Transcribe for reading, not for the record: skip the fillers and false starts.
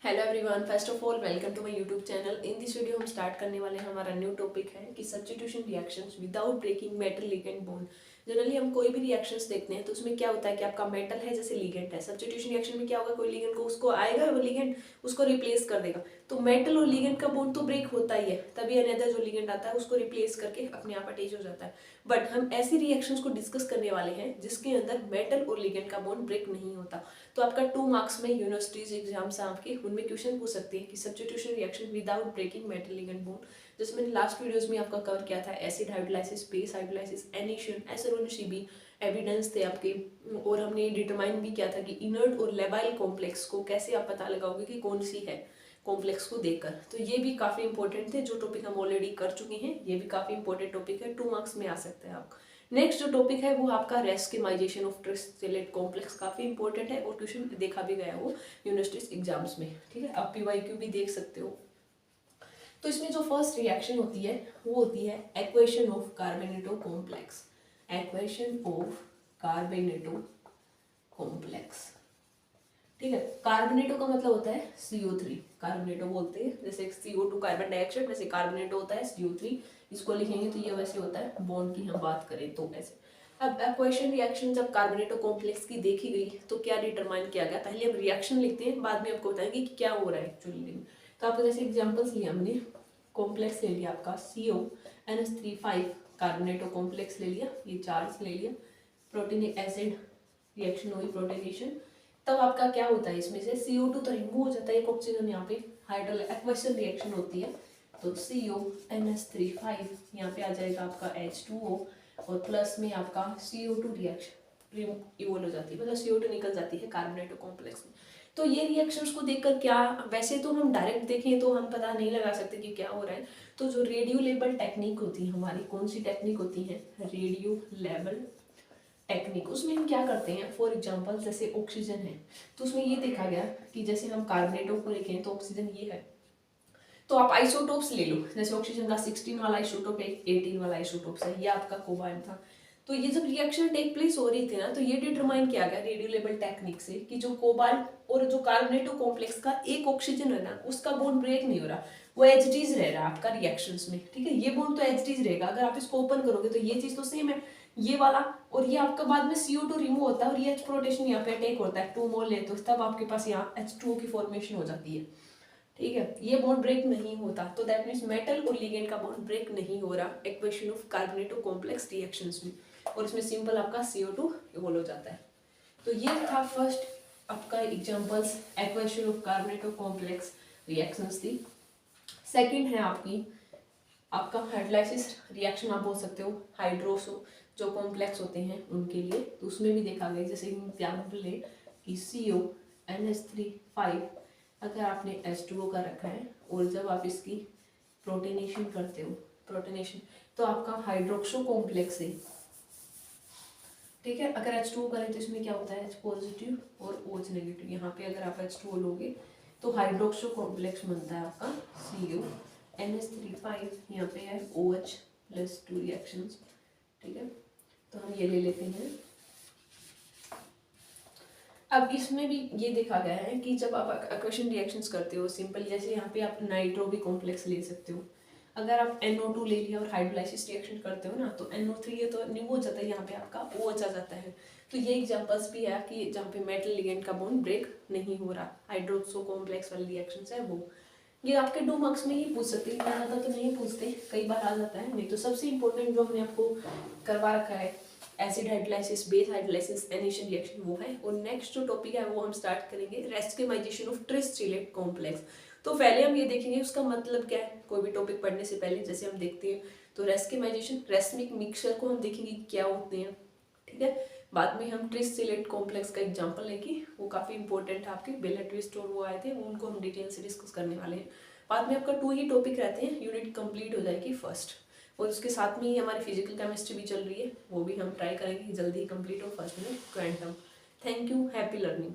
Hello everyone, first of all welcome to my YouTube channel. In this video हम start करने वाले हैं, हमारा न्यू टॉपिक है कि substitution reactions without breaking metal ligand bond. Generally हम कोई भी रिएक्शंस देखते हैं तो उसमें क्या होता है कि आपका मेटल है जैसे लिगेंड है। सब्स्टिट्यूशन रिएक्शन में क्या होगा, कोई लिगेंड को उसको आएगा, वो लिगेंड उसको रिप्लेस कर देगा। तो मेटल और लिगेंड का बॉन्ड तो ब्रेक होता ही है, तभी अनदर जो लिगेंड आता है उसको रिप्लेस करके अपने आप अटैच हो जाता है। बट हम ऐसी रिएक्शंस को डिस्कस करने वाले हैं जिसके अंदर मेटल और लिगेंड का बॉन्ड ब्रेक नहीं होता। तो आपका 2 मार्क्स में यूनिवर्सिटीज एग्जाम्स आपके उनमें क्वेश्चन पूछ सकते हैं कि substitution reaction without breaking metal ligand bond, जैसे मैंने लास्ट वीडियोस में आपका कवर किया था, acid hydrolysis, base hydrolysis, anation, एसएनओ-सी एविडेंस थे आपके। और हमने डिटरमाइन भी किया था कि इनर्ट और लेबाइल कॉम्प्लेक्स को कैसे आप पता लगाओगे कि कौन सी है कॉम्प्लेक्स को देखकर। तो ये भी काफी इंपॉर्टेंट थे, जो टॉपिक हम ऑलरेडी कर चुके हैं। ये भी काफी इंपॉर्टेंट टॉपिक है, 2 मार्क्स में आ सकता है आपका। नेक्स्ट जो टॉपिक है वो आपका रेस्केमाइजेशन ऑफ ट्रिस्टिलेट कॉम्प्लेक्स, काफी इंपॉर्टेंट है और ट्यूशन देखा भी गया वो यूनिवर्सिटी एग्जाम्स में। ठीक है, आप पीवाईक्यू भी देख सकते हो। तो इसमें जो फर्स्ट रिएक्शन होती है वो होती है aquation of carbonato complex. Aquation of carbonato complex, ठीक है। कार्बोनेटो का मतलब होता है CO3, कार्बोनेटो बोलते हैं। जैसे CO2 कार्बन डाइऑक्साइड, वैसे कार्बोनेटो होता है CO3। इसको लिखेंगे तो ये वैसे होता है, बॉन्ड की हम बात करें तो ऐसे। अब एक्वेशन रिएक्शन जब कार्बोनेटो कॉम्प्लेक्स की देखी गई तो क्या डिटरमाइन किया गया, पहले हम रिएक्शन लिखते हैं, बाद में आपको बताएंगे कि क्या हो रहा है एक्चुअली। तो आपको जैसे एग्जाम्पल्स लिया हमने, कॉम्प्लेक्स ले लिया आपका CONH3 कार्बोनेटो कॉम्प्लेक्स ले लिया, ये चार्ज ले लिया, प्रोटीनिक एसिड रिएक्शन हुई, प्रोटीनेशन। तब आपका क्या होता है, इसमें से CO2 तो रिमूव हो जाता है, एक ऑक्सीजन यहाँ पे हाइड्रोल एक्वेशन रिएक्शन होती है। तो CONH3 यहाँ पे आ जाएगा आपका H2O और प्लस में आपका CO2 रिएक्शन इवोल्व हो जाती है, मतलब CO2 निकल जाती है कार्बोनेटो कॉम्प्लेक्स में। तो ये रिएक्शंस को देखकर क्या, वैसे तो हम डायरेक्ट देखें तो हम पता नहीं लगा सकते कि क्या हो रहा है। तो जो रेडियो लेबल टेक्निक होती है हमारी, कौन सी टेक्निक होती है, रेडियो लेबल टेक्निक, उसमें हम क्या करते हैं, फॉर एग्जांपल जैसे ऑक्सीजन है तो उसमें ये देखा गया कि जैसे हम कार्बोनेटो को लिखें तो ऑक्सीजन ये है, तो आप आइसोटोप्स ले लो। जैसे ऑक्सीजन का 16 वाला आइसोटोप है, 18 वाला आइसोटोप है, ये आपका कोबाल्ट था। तो ये जब रिएक्शन टेक प्लेस हो रही थी ना, तो ये डिटरमाइन किया गया रेडियो लेबल टेक्निक से कि जो कोबाल्ट और जो कार्बोनेटो कॉम्प्लेक्स का एक ऑक्सीजन है ना, उसका बॉन्ड ब्रेक नहीं हो रहा, वो एच डीज रह रहा है आपका रिएक्शंस में। ठीक है, ये बॉन्ड तो एच डीज रहेगा। अगर आप इसको ओपन करोगे तो ये चीज तो सेम है, ये वाला, और ये आपका बाद में CO2 रिमूव होता है और ये H प्रोटेशन यहाँ पे अटैक होता है 2 मोल है, तो तब आपके पास यहाँ H2O की फॉर्मेशन हो जाती है। ठीक है, ये बॉन्ड ब्रेक नहीं होता, तो दैट मीन्स मेटल और लिगेंड का बॉन्ड ब्रेक नहीं हो रहा equation of carbonato complex reactions में, और इसमें सिंपल आपका CO2 इवोल्व हो जाता है। तो ये था फर्स्ट आपका examples, aquation of carbonato complex reactions थी। सेकंड है आपका हाइड्रोलाइसिस रिएक्शन, आप बोल सकते हो हाइड्रोसो, जो कॉम्प्लेक्स होते हैं उनके लिए। तो उसमें भी देखा गया, जैसे एग्जाम्पल ले कि CONH3 अगर आपने H2O का रखा है और जब आप इसकी प्रोटीनेशन करते हो, प्रोटीनेशन, तो आपका हाइड्रोक्सो कॉम्प्लेक्स है। ठीक है, अगर H2O करें तो इसमें क्या होता है, H पॉजिटिव और OH नेगेटिव। यहाँ पे अगर आप H2O लोगे तो हाइड्रोक्सो कॉम्प्लेक्स बनता है आपका CONH3, यहाँ पे है OH+2 रिएक्शंस। ठीक है, तो हम ये ले लेते हैं। अब इसमें भी ये देखा गया है कि जब आप एक्वेशन रिएक्शंस करते हो सिंपल, जैसे यहाँ पे आप नाइट्रो भी कॉम्प्लेक्स ले सकते हो। अगर आप NO2 ले लिया और हाइड्रोलाइसिस रिएक्शन करते हो ना, तो NO3 ये तो निमो हो जाता है, यहाँ पे आपका OH आ जाता है। तो ये एग्जांपल्स भी है कि जहाँ पे मेटल लिगेंड का बॉन्ड ब्रेक नहीं हो रहा, हाइड्रोक्सो कॉम्प्लेक्स वाली रिएक्शंस है वो। ये आपके 2 मार्क्स में ही पूछ सकते हैं, ज़्यादा तो नहीं पूछते, कई बार आ जाता है। नहीं तो सबसे इंपॉर्टेंट जो हमने आपको करवा रखा है, acid hydrolysis, base hydrolysis, anation reaction, वो है। और नेक्स्ट जो टॉपिक है वो हम स्टार्ट करेंगे रेस्केमाइजेशन ऑफ ट्रिस्टिलेट कॉम्प्लेक्स। तो पहले हम ये देखेंगे उसका मतलब क्या है, कोई भी टॉपिक पढ़ने से पहले जैसे हम देखते हैं। तो रेस्केमाइजेशन, रेस्मिक मिक्सचर को हम देखेंगे क्या होते हैं। ठीक है, बाद में हम ट्रिस्टिलेट कॉम्प्लेक्स का एग्जांपल लेंगे, वो काफ़ी इंपॉर्टेंट है आपके, बेलेट ट्विस्ट और वो आए थे, उनको हम डिटेल से डिस्कस करने वाले हैं। बाद में आपका 2 ही टॉपिक रहते हैं, यूनिट कंप्लीट हो जाएगी फर्स्ट, और उसके साथ में ही हमारी फिजिकल केमिस्ट्री भी चल रही है, वो भी हम ट्राई करेंगे जल्दी ही कंप्लीट हो फर्स्ट में, quantum. Thank you, happy learning.